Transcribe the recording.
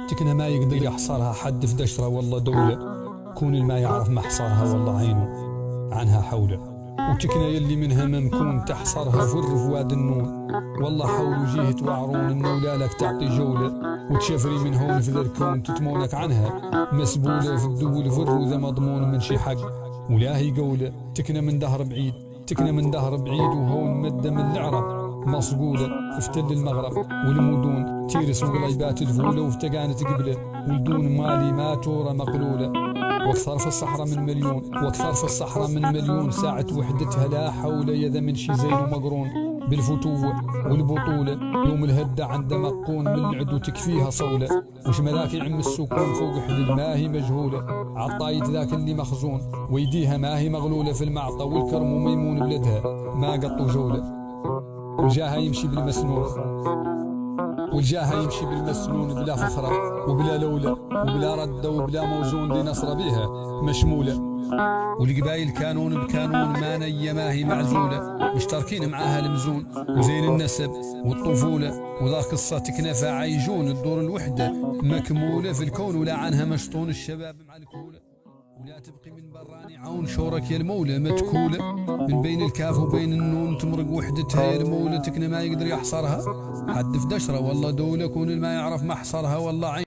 تكنه ما يقدر يحصرها حد في دشرة والله دولة، كون الما يعرف محصرها والله عينه عنها حوله. وتكنه يلي منها ممكون تحصرها فر في واد النون، والله حول وجيه وعرون من اولالك تعطي جولة، وتشفري من هون في ذا الكون تتمونك عنها مسبولة في الدول فر وذا مضمون من شي حق ولا هي قولة. تكنه من دهر بعيد، تكنه من دهر بعيد وهون مدة من العرب مصقولة في تل المغرب والمدون تيرس وقليبات الفولة وفتقانة قبلة ولدون مالي ما تورى مقلولة. واكثر في الصحراء من مليون، واكثر في الصحراء من مليون ساعة وحدتها لا حول يذا من شي زين ومقرون بالفتوة والبطولة. يوم الهدة عند مقون من العدو تكفيها صولة، وش ملاك يعم السكون فوق حدد ما هي مجهولة. عالطايت ذاك اللي مخزون ويديها ما هي مغلولة في المعطى، والكرم وميمون بلدها ما قطوا جولة. والجاها يمشي بالمسنون، والجاها يمشي بالمسنون بلا فخرة وبلا لولة وبلا ردة وبلا موزون لنصر بها مشمولة. والقبايل كانون بكانون ما نية ما هي معزولة، مشتركين معاها المزون وزين النسب والطفولة. وذا قصة تكنفى عايجون الدور الوحدة مكمولة في الكون ولا عنها مشطون الشباب مع الكولة. ولا تبقي من براني عون شورك يا المولى متكولة، من بين الكاف وبين النون تمرق وحدتها يا المولى. تكنه ما يقدر يحصرها حد في دشرة والله دولة، كون ما يعرف محصرها والله عين.